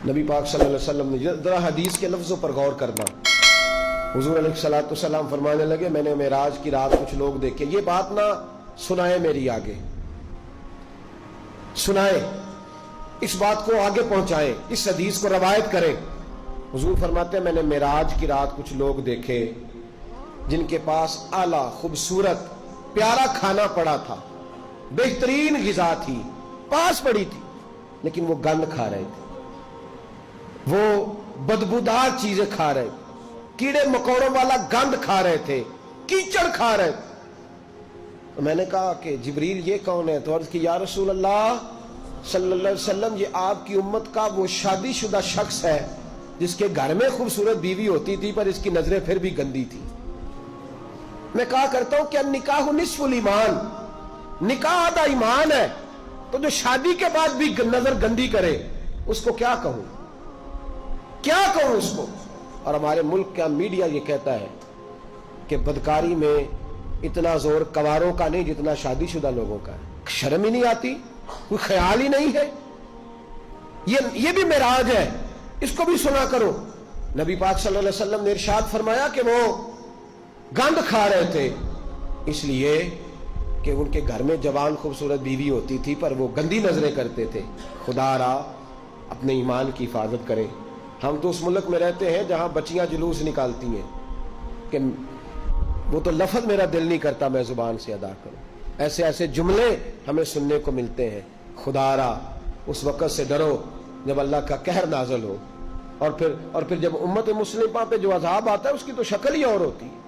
نبی پاک صلی اللہ علیہ وسلم نے ذرا حدیث کے لفظوں پر غور کرنا. حضور علیہ الصلوۃ والسلام فرمانے لگے میں نے معراج کی رات کچھ لوگ دیکھے. یہ بات نہ سنائے میری آگے، سنائے، اس بات کو آگے پہنچائے، اس حدیث کو روایت کریں. حضور فرماتے ہیں میں نے معراج کی رات کچھ لوگ دیکھے جن کے پاس اعلیٰ خوبصورت پیارا کھانا پڑا تھا، بہترین غذا تھی پاس پڑی تھی، لیکن وہ گند کھا رہے تھے، وہ بدبودار چیزیں کھا رہے تھے، کیڑے مکوڑوں والا گند کھا رہے تھے، کیچڑ کھا رہے تھے. تو میں نے کہا کہ جبریل یہ کون ہے؟ تو عرض کی یا رسول اللہ صلی اللہ علیہ وسلم یہ آپ کی امت کا وہ شادی شدہ شخص ہے جس کے گھر میں خوبصورت بیوی ہوتی تھی پر اس کی نظریں پھر بھی گندی تھی. میں کہا کرتا ہوں کہ نکاح نصف الایمان، نکاح آدھا ایمان ہے، تو جو شادی کے بعد بھی نظر گندی کرے اس کو کیا کہوں، کیا کہوں اس کو. اور ہمارے ملک کا میڈیا یہ کہتا ہے کہ بدکاری میں اتنا زور کواروں کا نہیں جتنا شادی شدہ لوگوں کا ہے. شرم ہی نہیں آتی، کوئی خیال ہی نہیں ہے. یہ بھی معراج ہے، اس کو بھی سنا کرو. نبی پاک صلی اللہ علیہ وسلم نے ارشاد فرمایا کہ وہ گند کھا رہے تھے اس لیے کہ ان کے گھر میں جوان خوبصورت بیوی ہوتی تھی پر وہ گندی نظریں کرتے تھے. خدا را اپنے ایمان کی حفاظت کرے. ہم تو اس ملک میں رہتے ہیں جہاں بچیاں جلوس نکالتی ہیں کہ وہ تو لفظ میرا دل نہیں کرتا میں زبان سے ادا کروں. ایسے ایسے جملے ہمیں سننے کو ملتے ہیں. خدا را اس وقت سے ڈرو جب اللہ کا قہر نازل ہو، اور پھر جب امت مسلمہ پہ جو عذاب آتا ہے اس کی تو شکل ہی اور ہوتی ہے.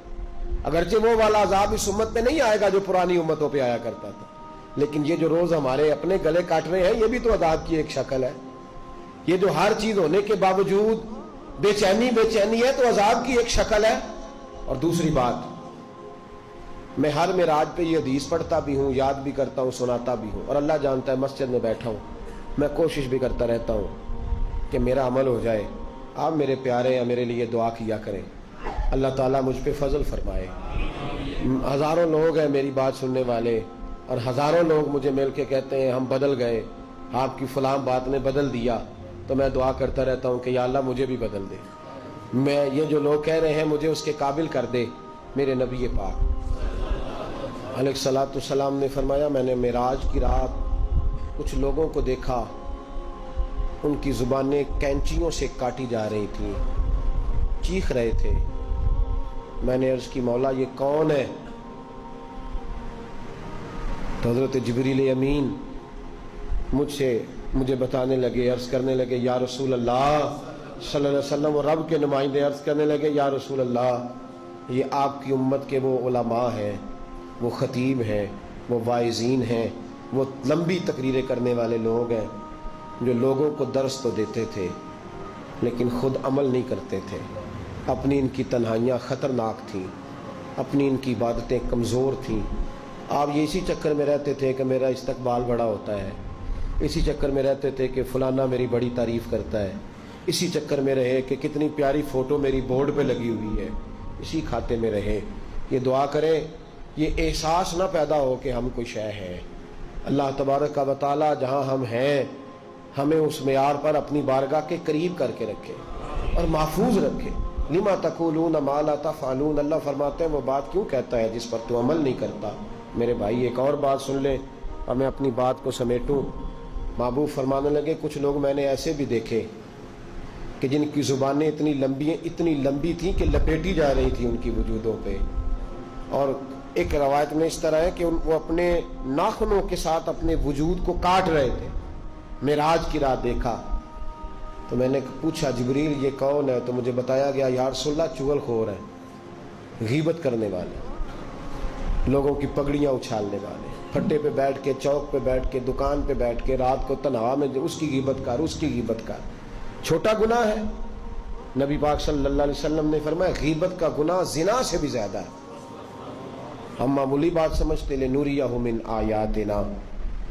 اگرچہ وہ والا عذاب اس امت پہ نہیں آئے گا جو پرانی امتوں پہ آیا کرتا تھا، لیکن یہ جو روز ہمارے اپنے گلے کاٹ رہے ہیں یہ بھی تو عذاب کی ایک شکل ہے. یہ جو ہر چیز ہونے کے باوجود بے چینی ہے تو عذاب کی ایک شکل ہے. اور دوسری بات، میں ہر معراج پہ یہ حدیث پڑھتا بھی ہوں، یاد بھی کرتا ہوں، سناتا بھی ہوں، اور اللہ جانتا ہے مسجد میں بیٹھا ہوں میں کوشش بھی کرتا رہتا ہوں کہ میرا عمل ہو جائے. آپ میرے پیارے یا میرے لیے دعا کیا کریں، اللہ تعالیٰ مجھ پہ فضل فرمائے. ہزاروں لوگ ہیں میری بات سننے والے، اور ہزاروں لوگ مجھے مل کے کہتے ہیں ہم بدل گئے، آپ کی فلاں بات نے بدل دیا. تو میں دعا کرتا رہتا ہوں کہ یا اللہ مجھے بھی بدل دے. میں یہ جو لوگ کہہ رہے ہیں مجھے اس کے قابل کر دے. میرے نبی پاک علیہ الصلوۃ والسلام نے فرمایا میں نے معراج کی رات کچھ لوگوں کو دیکھا، ان کی زبانیں کینچیوں سے کاٹی جا رہی تھیں، چیخ رہے تھے. میں نے عرض کی مولا یہ کون ہے؟ تو حضرت جبریل امین مجھے بتانے لگے، عرض کرنے لگے یا رسول اللہ صلی اللہ علیہ وسلم، اور رب کے نمائندے عرض کرنے لگے یا رسول اللہ یہ آپ کی امت کے وہ علماء ہیں، وہ خطیب ہیں، وہ واعظین ہیں، وہ لمبی تقریریں کرنے والے لوگ ہیں جو لوگوں کو درس تو دیتے تھے لیکن خود عمل نہیں کرتے تھے. اپنی ان کی تنہائیاں خطرناک تھیں، اپنی ان کی عبادتیں کمزور تھیں. آپ یہ اسی چکر میں رہتے تھے کہ میرا استقبال بڑا ہوتا ہے، اسی چکر میں رہتے تھے کہ فلانا میری بڑی تعریف کرتا ہے، اسی چکر میں رہے کہ کتنی پیاری فوٹو میری بورڈ پہ لگی ہوئی ہے، اسی کھاتے میں رہے. یہ دعا کریں یہ احساس نہ پیدا ہو کہ ہم کوئی شے ہے. اللہ تبارک و تعالی جہاں ہم ہیں ہمیں اس معیار پر اپنی بارگاہ کے قریب کر کے رکھے اور محفوظ رکھے. لما تقولون ما لا تفعلون، اللہ فرماتے ہیں وہ بات کیوں کہتا ہے جس پر تو عمل نہیں کرتا. میرے بھائی ایک اور بات سن لیں اور میں اپنی بات کو سمیٹوں. محبوب فرمانے لگے کچھ لوگ میں نے ایسے بھی دیکھے کہ جن کی زبانیں اتنی لمبی تھیں کہ لپیٹی جا رہی تھی ان کی وجودوں پہ. اور ایک روایت میں اس طرح ہے کہ وہ اپنے ناخنوں کے ساتھ اپنے وجود کو کاٹ رہے تھے. معراج کی رات دیکھا تو میں نے پوچھا جبریل یہ کون ہے؟ تو مجھے بتایا گیا یا رسول اللہ چغل خور ہے، غیبت کرنے والے، لوگوں کی پگڑیاں اچھالنے والے، پھٹے پہ بیٹھ کے، چوک پہ بیٹھ کے، دکان پہ بیٹھ کے رات کو تنہا میں اس کی غیبت کر، اس کی غیبت کر. چھوٹا گناہ ہے. نبی پاک صلی اللہ علیہ وسلم نے فرمایا غیبت کا گناہ زنا سے بھی زیادہ ہے. ہم معمولی بات سمجھتے لنوریہ من آیاتنا.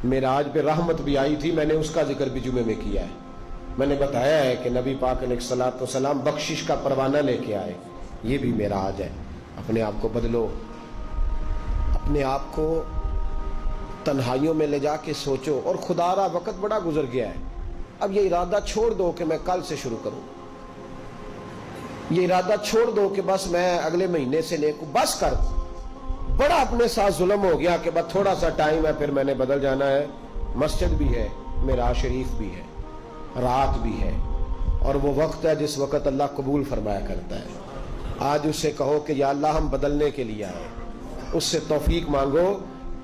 معراج پہ رحمت بھی آئی تھی، میں نے اس کا ذکر بھی جمعے میں کیا ہے. میں نے بتایا ہے کہ نبی پاک علیہ الصلوۃ والسلام بخشش کا پروانہ لے کے آئے. یہ بھی معراج ہے. اپنے آپ کو بدلو، اپنے آپ کو تنہائیوں میں لے جا کے سوچو. اور خدا را وقت بڑا گزر گیا ہے. اب یہ ارادہ چھوڑ دو کہ میں کل سے شروع کروں، یہ ارادہ چھوڑ دو کہ بس میں اگلے مہینے سے نیک ہوں، بس کر دو۔ بڑا اپنے ساتھ ظلم ہو گیا کہ بس تھوڑا سا ٹائم ہے پھر میں نے بدل جانا ہے۔ مسجد بھی ہے، معراج شریف بھی ہے، رات بھی ہے، اور وہ وقت ہے جس وقت اللہ قبول فرمایا کرتا ہے۔ آج اس سے کہو کہ یا اللہ ہم بدلنے کے لیے آئے، اس سے توفیق مانگو،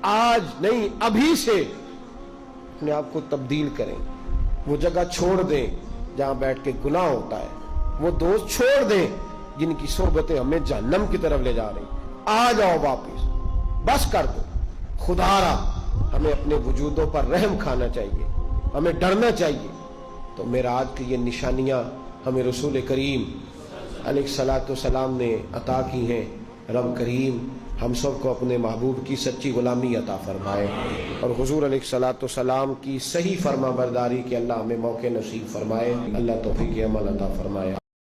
آج نہیں ابھی سے اپنے آپ کو تبدیل کریں، وہ جگہ چھوڑ دیں جہاں بیٹھ کے گناہ ہوتا ہے، وہ دوست چھوڑ دیں جن کی صحبتیں ہمیں جہنم کی طرف لے جا رہی۔ آ جاؤ واپس، بس کر دو۔ خدا را ہمیں اپنے وجودوں پر رحم کھانا چاہیے، ہمیں ڈرنا چاہیے۔ تو معراج کی یہ نشانیاں ہمیں رسول کریم علیہ الصلوۃ والسلام نے عطا کی ہیں۔ رب کریم ہم سب کو اپنے محبوب کی سچی غلامی عطا فرمائے، اور حضور علیہ الصلوۃ والسلام کی صحیح فرما برداری کے اللہ ہمیں موقع نصیب فرمائے۔ اللہ توفیق عمل عطا فرمائے۔